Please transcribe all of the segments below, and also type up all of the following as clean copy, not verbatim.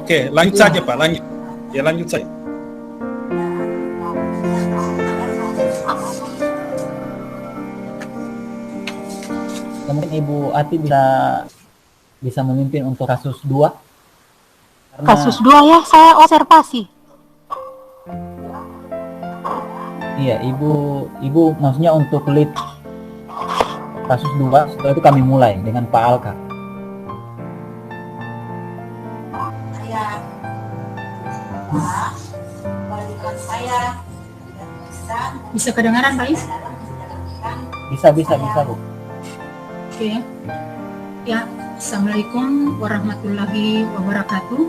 Oke, lanjut saja Pak, lanjut. Ya lanjut saja. Mungkin Ibu Ati bisa memimpin untuk kasus 2. Kasus 2 ya, saya observasi. Iya, Ibu maksudnya untuk lead kasus 2, setelah itu kami mulai dengan Pak Alka. Bisa kedengaran, Pak Is? Bisa Bu. Oke. Ya, Assalamualaikum warahmatullahi wabarakatuh.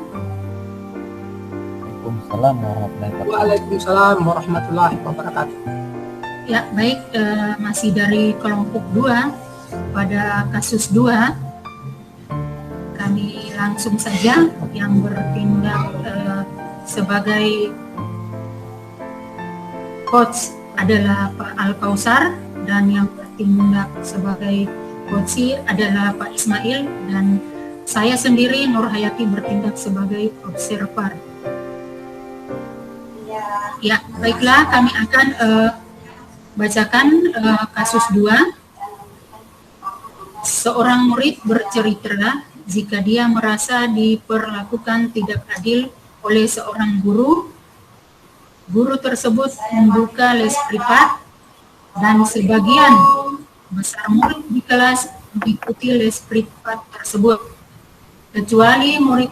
Waalaikumsalam warahmatullahi wabarakatuh. Ya, baik, masih dari kelompok 2 pada kasus 2. Kami langsung saja yang bertindak sebagai coach adalah Pak Al-Kausar dan yang bertindak sebagai coach adalah Pak Ismail dan saya sendiri Nur Hayati bertindak sebagai observer. Ya, baiklah, kami akan bacakan kasus 2. Seorang murid bercerita jika dia merasa diperlakukan tidak adil oleh seorang guru. Guru tersebut membuka les privat dan sebagian besar murid di kelas mengikuti les privat tersebut. Kecuali murid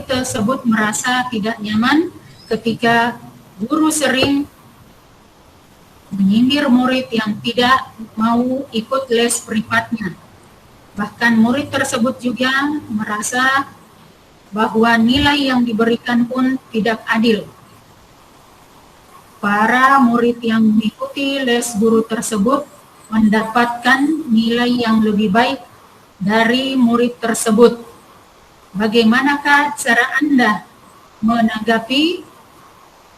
tersebut merasa tidak nyaman ketika guru sering menyindir murid yang tidak mau ikut les privatnya. Bahkan murid tersebut juga merasa bahwa nilai yang diberikan pun tidak adil. Para murid yang mengikuti les guru tersebut mendapatkan nilai yang lebih baik dari murid tersebut. Bagaimanakah cara Anda menanggapi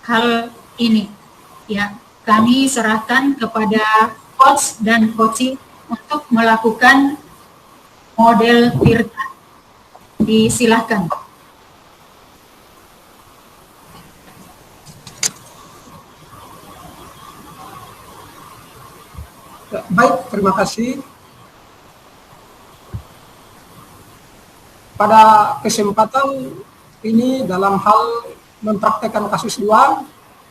hal ini? Ya, kami serahkan kepada coach dan coaching untuk melakukan model Tirta. Disilahkan. Baik, terima kasih. Pada kesempatan ini dalam hal mempraktekkan kasus 2,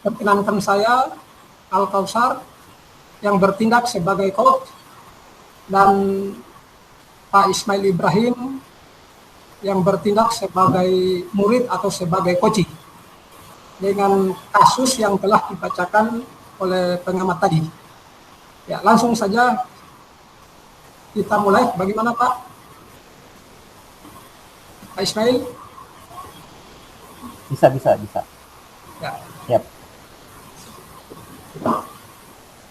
perkenankan saya Al-Kausar yang bertindak sebagai coach dan Pak Ismail Ibrahim yang bertindak sebagai murid atau sebagai coach dengan kasus yang telah dibacakan oleh pengamat tadi. Ya, langsung saja kita mulai. Bagaimana Pak? Pak Ismail? Bisa. Ya. Yap.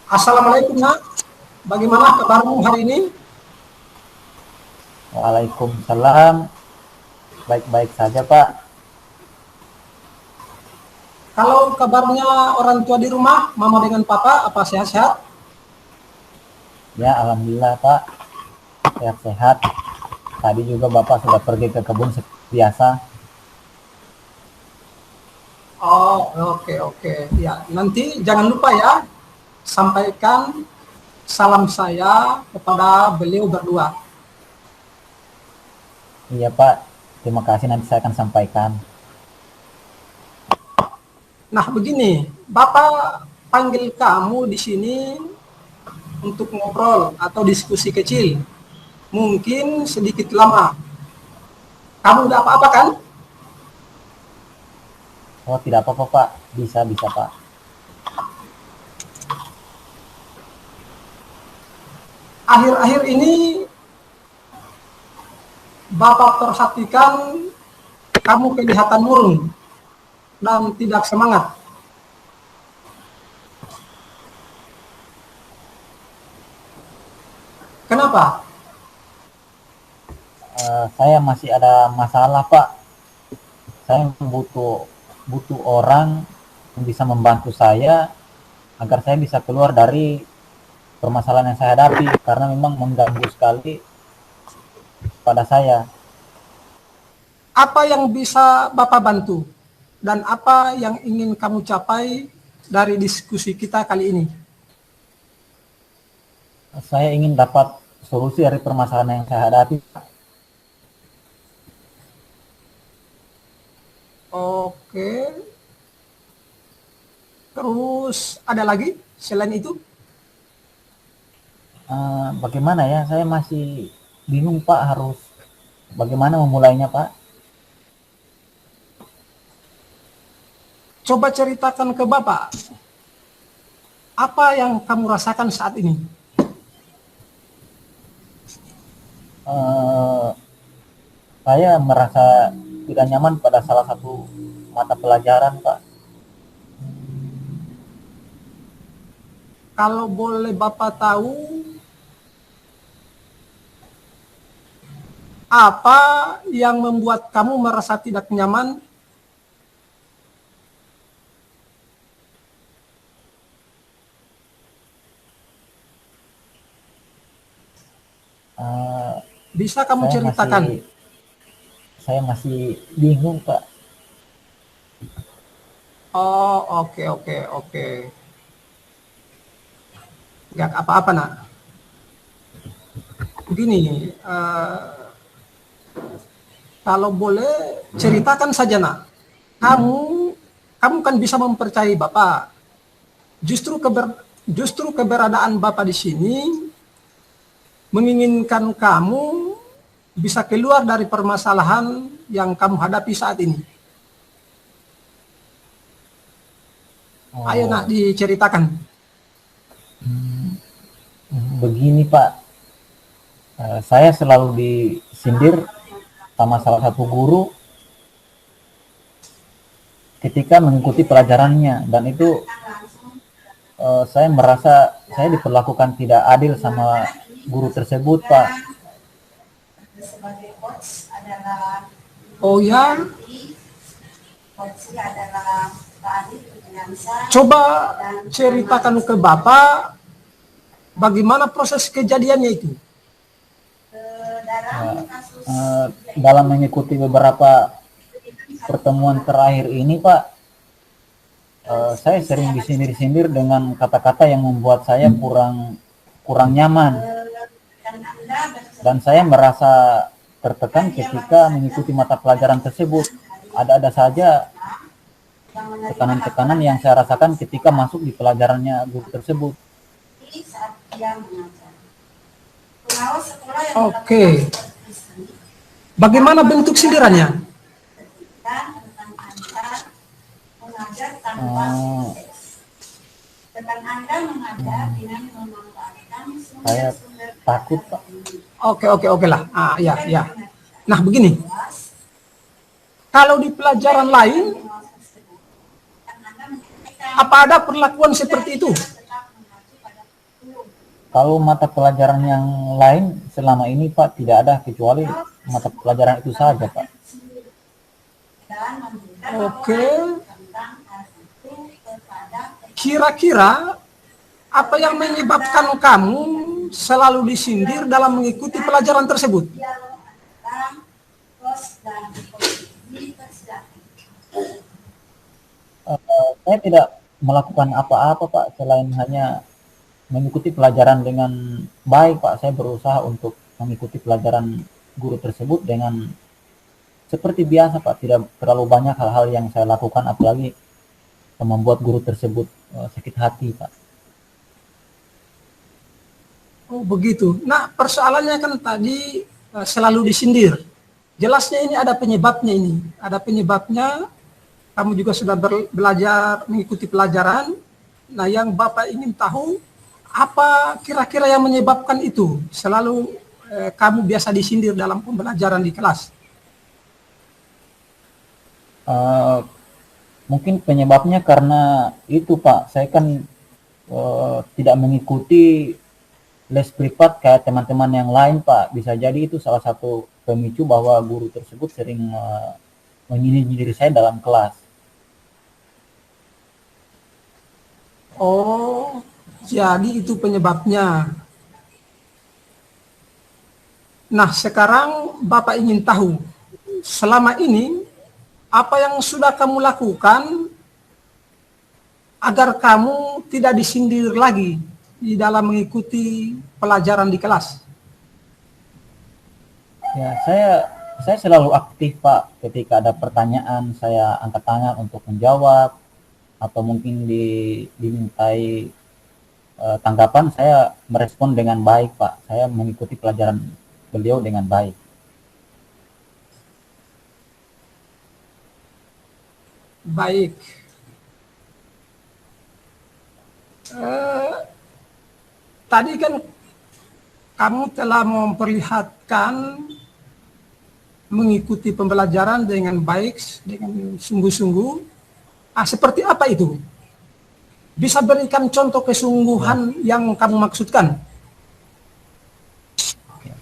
Assalamualaikum Nak. Bagaimana kabarmu hari ini? Waalaikumsalam. Baik-baik saja Pak. Kalau kabarnya orang tua di rumah, mama dengan papa, apa sehat-sehat? Ya, alhamdulillah Pak. Sehat-sehat. Tadi juga Bapak sudah pergi ke kebun seperti biasa. Oh, oke. Ya, nanti jangan lupa ya, sampaikan salam saya kepada beliau berdua. Iya Pak, terima kasih, nanti saya akan sampaikan. Nah begini, Bapak panggil kamu di sini untuk ngobrol atau diskusi kecil, mungkin sedikit lama. Kamu udah apa-apa kan? Oh, tidak apa-apa Pak, bisa Pak. Akhir-akhir ini Bapak perhatikan kamu kelihatan murung dan tidak semangat. Kenapa? Saya masih ada masalah Pak. Saya butuh orang yang bisa membantu saya agar saya bisa keluar dari permasalahan yang saya hadapi, karena memang mengganggu sekali pada saya. apa yang bisa Bapak bantu dan apa yang ingin kamu capai dari diskusi kita kali ini? Saya ingin dapat solusi dari permasalahan yang saya hadapi, Pak. Oke. Terus ada lagi selain itu? Bagaimana ya? Saya masih bingung, Pak, harus bagaimana memulainya, Pak. Coba ceritakan ke Bapak, apa yang kamu rasakan saat ini? Saya merasa tidak nyaman pada salah satu mata pelajaran, Pak. Kalau boleh Bapak tahu, apa yang membuat kamu merasa tidak nyaman? Bisa kamu ceritakan? Saya masih bingung, Pak. Oh, oke. Gak apa-apa, nak. Begini, kalau boleh ceritakan saja, nak. Kamu kan bisa mempercayai Bapak. Justru keberadaan Bapak di sini menginginkan kamu bisa keluar dari permasalahan yang kamu hadapi saat ini. Ayo, nak, diceritakan. Begini, Pak, saya selalu disindir sama salah satu guru ketika mengikuti pelajarannya, dan itu saya merasa saya diperlakukan tidak adil sama guru tersebut, Pak. Oh ya? Coba ceritakan ke Bapak bagaimana proses kejadiannya itu. Dalam mengikuti beberapa pertemuan terakhir ini, Pak, saya sering disindir-sindir dengan kata-kata yang membuat saya kurang nyaman, dan saya merasa tertekan ketika mengikuti mata pelajaran tersebut. Ada saja tekanan-tekanan yang saya rasakan ketika masuk di pelajarannya guru tersebut. Oke. Bagaimana bentuk sindirannya? Saya takut, Pak. Oke lah. Ya. Nah, begini. Kalau di pelajaran lain, apa ada perlakuan seperti itu? Kalau mata pelajaran yang lain selama ini, Pak, tidak ada, kecuali mata pelajaran itu saja, Pak. Oke. Kira-kira apa yang menyebabkan kamu selalu disindir dalam mengikuti pelajaran tersebut? Saya tidak melakukan apa-apa, Pak, selain hanya mengikuti pelajaran dengan baik, Pak. Saya berusaha untuk mengikuti pelajaran guru tersebut dengan seperti biasa, Pak. Tidak terlalu banyak hal-hal yang saya lakukan, apalagi membuat guru tersebut sakit hati, Pak. Oh, begitu. Nah, persoalannya kan tadi selalu disindir. Jelasnya ini ada penyebabnya ini. Ada penyebabnya. Kamu juga sudah belajar mengikuti pelajaran. Nah, yang Bapak ingin tahu, apa kira-kira yang menyebabkan itu? Selalu kamu biasa disindir dalam pembelajaran di kelas. Mungkin penyebabnya karena itu, Pak. Saya kan tidak mengikuti les privat kayak teman-teman yang lain, Pak. Bisa jadi itu salah satu pemicu bahwa guru tersebut sering menyindir saya dalam kelas. Oh, jadi itu penyebabnya. Nah, sekarang Bapak ingin tahu, selama ini apa yang sudah kamu lakukan agar kamu tidak disindir lagi di dalam mengikuti pelajaran di kelas? Ya, saya selalu aktif, Pak. Ketika ada pertanyaan, saya angkat tangan untuk menjawab, atau mungkin dimintai tanggapan, saya merespon dengan baik, Pak. Saya mengikuti pelajaran beliau dengan baik. Baik. Tadi kan kamu telah memperlihatkan mengikuti pembelajaran dengan baik, dengan sungguh-sungguh. Seperti apa itu? Bisa berikan contoh kesungguhan yang kamu maksudkan?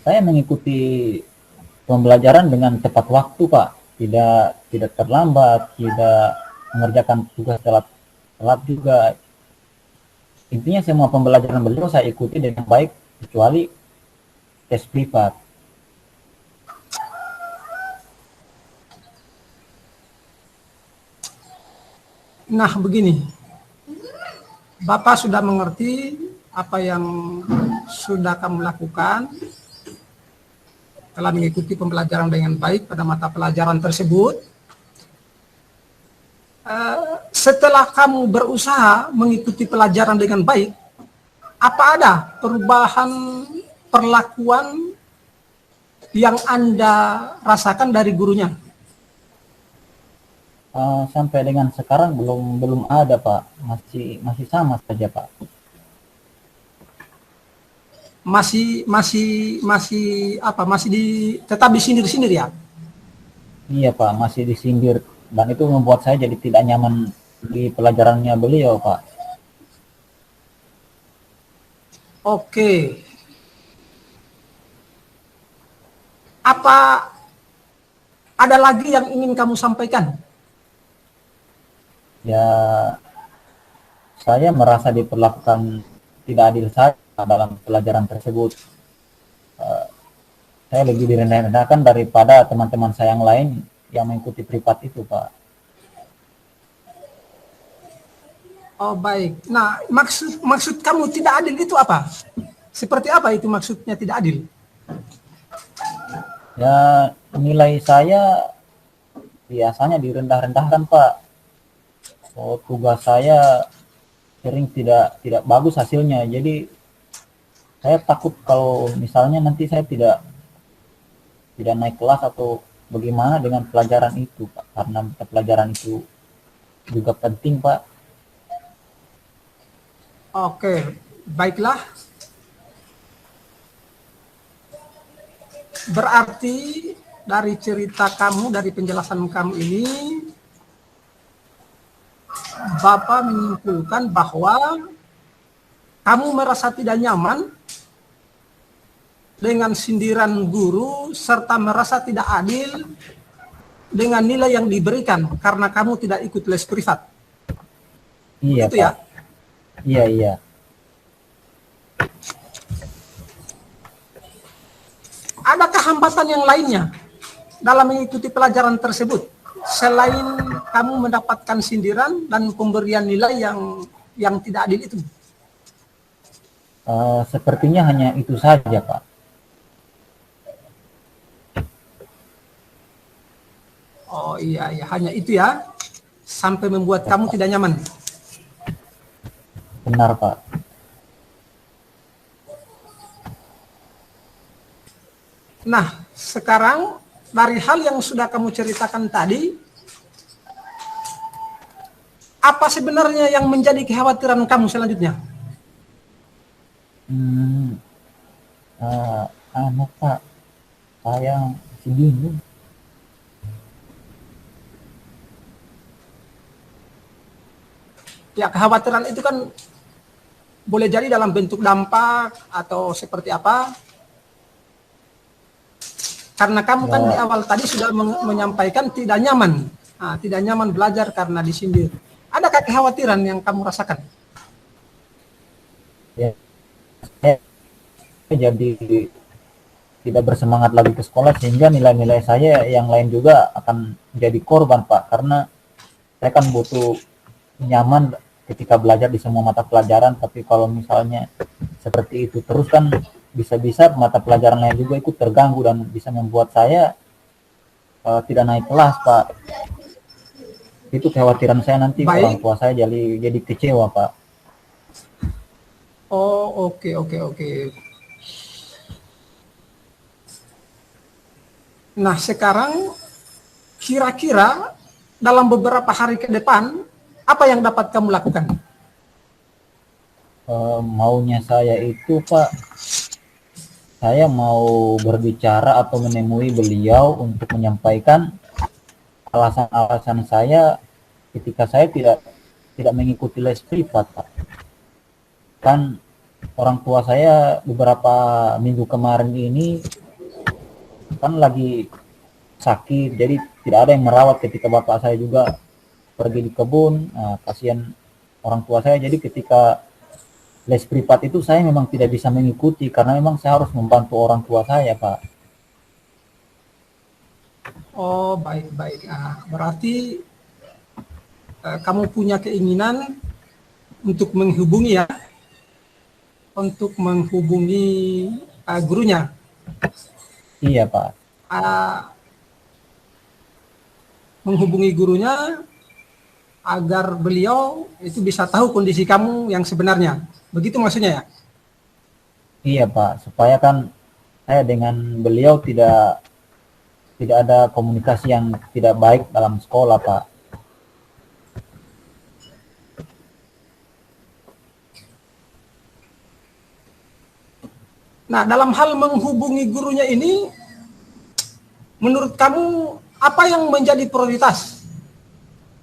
Saya mengikuti pembelajaran dengan tepat waktu, Pak. Tidak terlambat, tidak mengerjakan tugas telat juga. Intinya semua pembelajaran beliau saya ikuti dengan baik, kecuali tes privat. Nah, begini. Bapak sudah mengerti apa yang sudah kamu lakukan, telah mengikuti pembelajaran dengan baik pada mata pelajaran tersebut. Setelah kamu berusaha mengikuti pelajaran dengan baik, apa ada perubahan perlakuan yang Anda rasakan dari gurunya? Sampai dengan sekarang belum ada, Pak. Masih sama saja, Pak. Tetap disindir-sindir ya? Iya, Pak, masih disindir, dan itu membuat saya jadi tidak nyaman di pelajarannya beliau, Pak. Oke. Apa ada lagi yang ingin kamu sampaikan? Ya, saya merasa diperlakukan tidak adil saja dalam pelajaran tersebut. Saya lebih direndah-rendahkan daripada teman-teman saya yang lain yang mengikuti privat itu, Pak. Oh, baik. Nah, maksud kamu tidak adil itu apa? Seperti apa itu maksudnya tidak adil? Ya, nilai saya biasanya direndah-rendahkan, Pak. Tugas saya sering tidak bagus hasilnya. Jadi saya takut kalau misalnya nanti saya tidak naik kelas atau bagaimana dengan pelajaran itu, Pak. Karena pelajaran itu juga penting, Pak. Oke, baiklah. Berarti dari cerita kamu, dari penjelasan kamu ini, Bapak menyimpulkan bahwa kamu merasa tidak nyaman dengan sindiran guru serta merasa tidak adil dengan nilai yang diberikan karena kamu tidak ikut les privat. Iya, Itu Pak. ya? Iya. Adakah hambatan yang lainnya dalam mengikuti pelajaran tersebut selain kamu mendapatkan sindiran dan pemberian nilai yang tidak adil itu? Sepertinya hanya itu saja, Pak. Oh iya, hanya itu ya, sampai membuat kamu tidak nyaman. Benar, Pak. Nah, sekarang dari hal yang sudah kamu ceritakan tadi, apa sebenarnya yang menjadi kekhawatiran kamu selanjutnya? Pak, saya masih bingung. Ya, kekhawatiran itu kan boleh jadi dalam bentuk dampak atau seperti apa. Karena kamu kan di awal tadi sudah menyampaikan tidak nyaman. Tidak nyaman belajar karena disindir. Adakah kekhawatiran yang kamu rasakan? Ya, saya jadi tidak bersemangat lagi ke sekolah, sehingga nilai-nilai saya yang lain juga akan menjadi korban, Pak, karena saya kan butuh nyaman ketika belajar di semua mata pelajaran. Tapi kalau misalnya seperti itu terus kan bisa-bisa mata pelajaran lain juga ikut terganggu dan bisa membuat saya tidak naik kelas, Pak. Itu kekhawatiran saya, nanti Baik. orang tua saya jadi kecewa, Pak. Oh, oke, oke, oke. Nah, sekarang kira-kira dalam beberapa hari ke depan, apa yang dapat kamu lakukan? Maunya saya itu, Pak, saya mau berbicara atau menemui beliau untuk menyampaikan alasan-alasan saya ketika saya tidak mengikuti les privat, Pak. Kan orang tua saya beberapa minggu kemarin ini kan lagi sakit, jadi tidak ada yang merawat ketika bapak saya juga pergi di kebun. Nah, kasihan orang tua saya, jadi ketika les privat itu saya memang tidak bisa mengikuti karena memang saya harus membantu orang tua saya, Pak. Oh, baik-baik. Nah, berarti kamu punya keinginan untuk menghubungi gurunya. Iya, Pak. Menghubungi gurunya agar beliau itu bisa tahu kondisi kamu yang sebenarnya. Begitu maksudnya ya? Iya, Pak. Supaya kan saya dengan beliau tidak ada komunikasi yang tidak baik dalam sekolah, Pak. Nah, dalam hal menghubungi gurunya ini, menurut kamu apa yang menjadi prioritas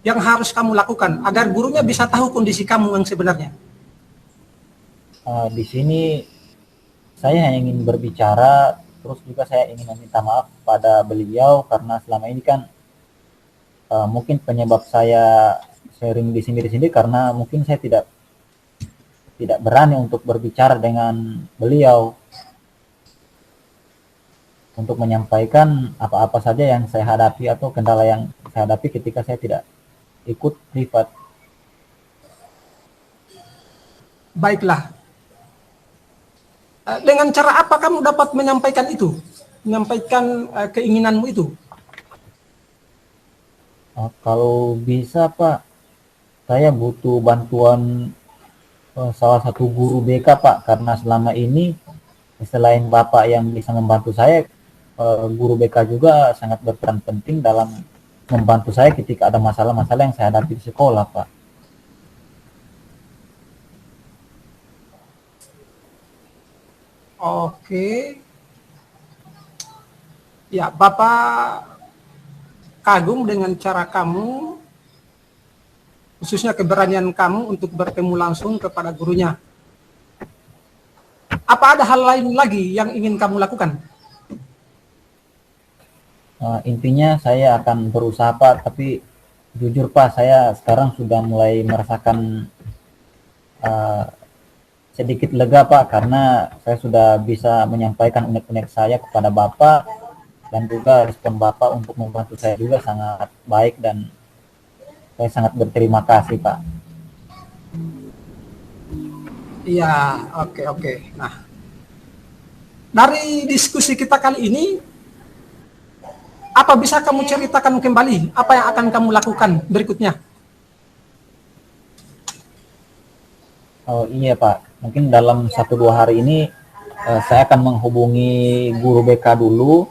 yang harus kamu lakukan agar gurunya bisa tahu kondisi kamu yang sebenarnya? Di sini saya hanya ingin berbicara, terus juga saya ingin meminta maaf pada beliau karena selama ini kan mungkin penyebab saya sering di sini karena mungkin saya tidak berani untuk berbicara dengan beliau untuk menyampaikan apa-apa saja yang saya hadapi atau kendala yang saya hadapi ketika saya tidak ikut privat. Baiklah. Dengan cara apa kamu dapat menyampaikan itu? Menyampaikan keinginanmu itu? Kalau bisa, Pak, saya butuh bantuan salah satu guru BK, Pak, karena selama ini selain Bapak yang bisa membantu saya, guru BK juga sangat berperan penting dalam membantu saya ketika ada masalah-masalah yang saya hadapi di sekolah, Pak. Oke. Ya, Bapak kagum dengan cara kamu, khususnya keberanian kamu untuk bertemu langsung kepada gurunya. Apa ada hal lain lagi yang ingin kamu lakukan? Intinya saya akan berusaha, Pak, tapi jujur, Pak, saya sekarang sudah mulai merasakan sedikit lega, Pak, karena saya sudah bisa menyampaikan unek-unek saya kepada Bapak, dan juga respon Bapak untuk membantu saya juga sangat baik, dan saya sangat berterima kasih, Pak. Iya, oke. Nah, dari diskusi kita kali ini, apa bisa kamu ceritakan kembali apa yang akan kamu lakukan berikutnya? Oh iya, Pak, mungkin dalam 1-2 hari ini saya akan menghubungi guru BK dulu,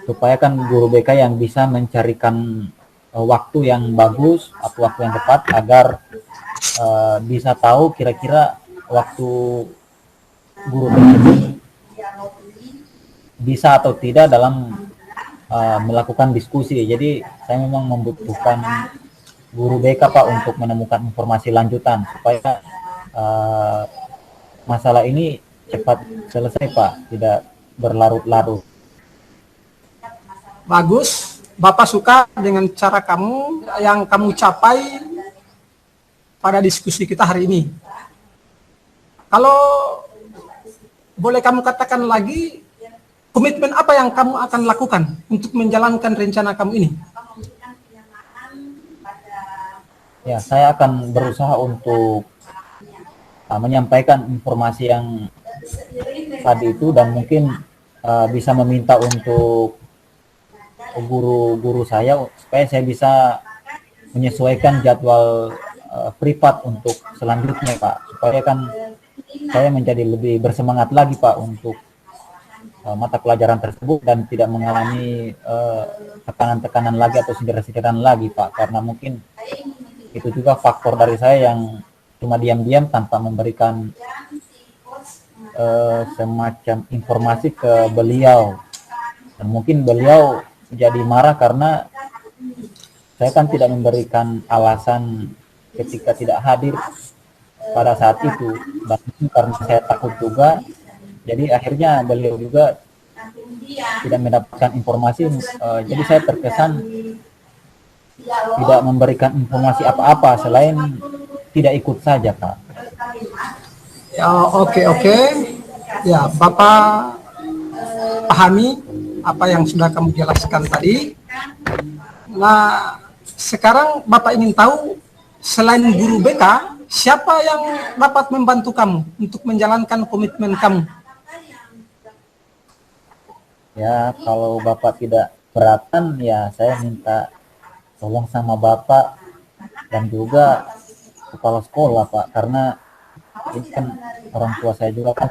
supaya kan guru BK yang bisa mencarikan waktu yang bagus atau waktu yang tepat agar bisa tahu kira-kira waktu guru BK ini bisa atau tidak dalam melakukan diskusi. Jadi saya memang membutuhkan guru BK, Pak, untuk menemukan informasi lanjutan supaya masalah ini cepat selesai, Pak, tidak berlarut-larut. Bagus, Bapak suka dengan cara kamu yang kamu capai pada diskusi kita hari ini. Kalau boleh kamu katakan lagi, komitmen apa yang kamu akan lakukan untuk menjalankan rencana kamu ini? Ya, saya akan berusaha untuk menyampaikan informasi yang tadi itu, dan mungkin bisa meminta untuk guru-guru saya supaya saya bisa menyesuaikan jadwal privat untuk selanjutnya, Pak, supaya kan saya menjadi lebih bersemangat lagi, Pak, untuk mata pelajaran tersebut dan tidak mengalami tekanan-tekanan lagi atau sindiran-sindiran lagi, Pak, karena mungkin itu juga faktor dari saya yang cuma diam-diam tanpa memberikan semacam informasi ke beliau, dan mungkin beliau jadi marah karena saya kan tidak memberikan alasan ketika tidak hadir pada saat itu, dan karena saya takut juga, jadi akhirnya beliau juga tidak mendapatkan informasi. Jadi saya terkesan tidak memberikan informasi apa-apa selain tidak ikut saja, Pak. Ya, oke. Ya, Bapak pahami apa yang sudah kamu jelaskan tadi. Nah, sekarang Bapak ingin tahu, selain guru BK, siapa yang dapat membantu kamu untuk menjalankan komitmen kamu? Ya, kalau Bapak tidak keberatan, ya saya minta tolong sama Bapak dan juga kepala sekolah, Pak, karena ini kan orang tua saya juga kan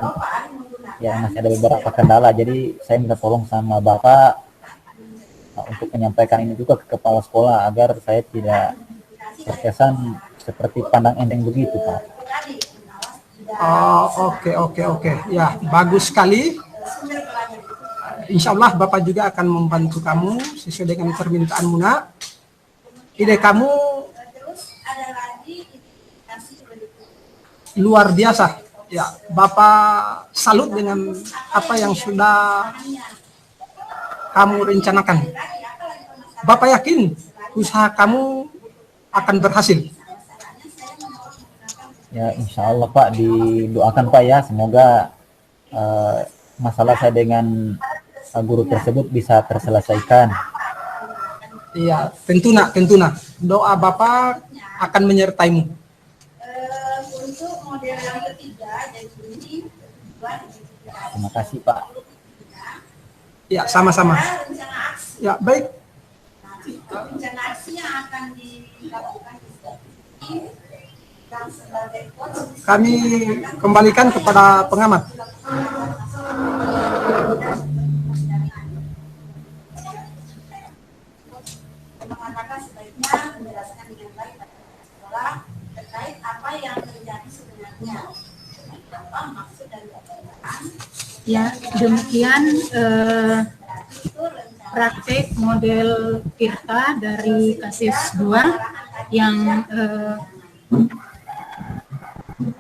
ya masih ada beberapa kendala, jadi saya minta tolong sama Bapak untuk menyampaikan ini juga ke kepala sekolah agar saya tidak terkesan seperti pandang enteng begitu, Pak. Oh, oke. Ya, bagus sekali. Insya Allah Bapak juga akan membantu kamu sesuai dengan permintaanmu, Nak. Ide kamu luar biasa. Ya, Bapak salut dengan apa yang sudah kamu rencanakan. Bapak yakin usaha kamu akan berhasil. Ya, insya Allah, Pak, didoakan, Pak, ya, semoga masalah saya dengan guru tersebut bisa terselesaikan. Iya, tentu nak. Doa Bapak akan menyertaimu. Untuk model yang ketiga, jadi ini Terima kasih, Pak. Ya, sama-sama. Ya, baik. rencana aksi yang akan dilakukan dan sebagai coach Kami kembalikan kepada pengamat. mengatakan sebaiknya menjelaskan dengan baik pada sekolah terkait apa yang terjadi sebenarnya, apa maksud dari pemerintahan. Ya, demikian praktek model Tirta dari kasus 2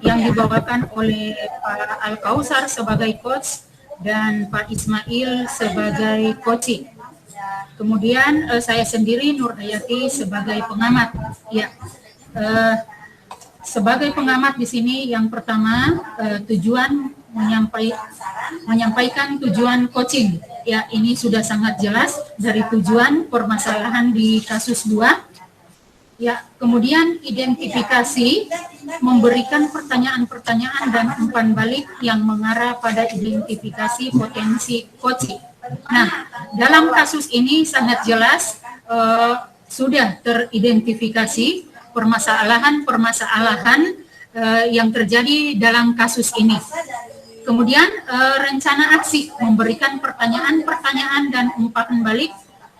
yang dibawakan oleh Pak Al-Kausar sebagai coach dan Pak Ismail sebagai coaching. Kemudian saya sendiri Nur Hayati sebagai pengamat. Ya, sebagai pengamat di sini yang pertama tujuan menyampaikan tujuan coaching. Ya, ini sudah sangat jelas dari tujuan permasalahan di kasus 2. Ya, kemudian identifikasi, memberikan pertanyaan-pertanyaan dan umpan balik yang mengarah pada identifikasi potensi coaching. Nah, dalam kasus ini sangat jelas sudah teridentifikasi permasalahan-permasalahan yang terjadi dalam kasus ini. Kemudian rencana aksi, memberikan pertanyaan-pertanyaan dan umpan balik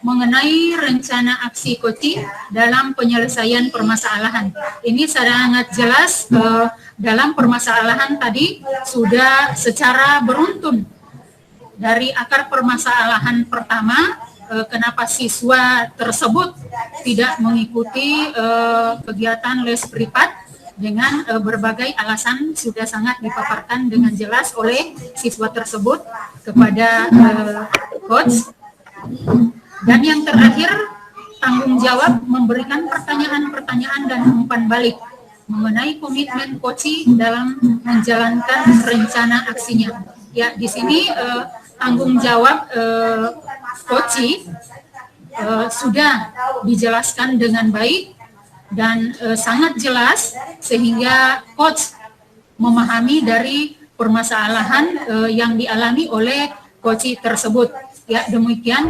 mengenai rencana aksi coaching dalam penyelesaian permasalahan. Ini sangat jelas dalam permasalahan tadi sudah secara beruntun dari akar permasalahan pertama, kenapa siswa tersebut tidak mengikuti kegiatan les privat dengan berbagai alasan sudah sangat dipaparkan dengan jelas oleh siswa tersebut kepada coach. Dan yang terakhir, tanggung jawab memberikan pertanyaan-pertanyaan dan umpan balik mengenai komitmen coaching dalam menjalankan rencana aksinya. Ya, di sini tanggung jawab coach sudah dijelaskan dengan baik dan sangat jelas sehingga coach memahami dari permasalahan yang dialami oleh coach tersebut. Ya, demikian.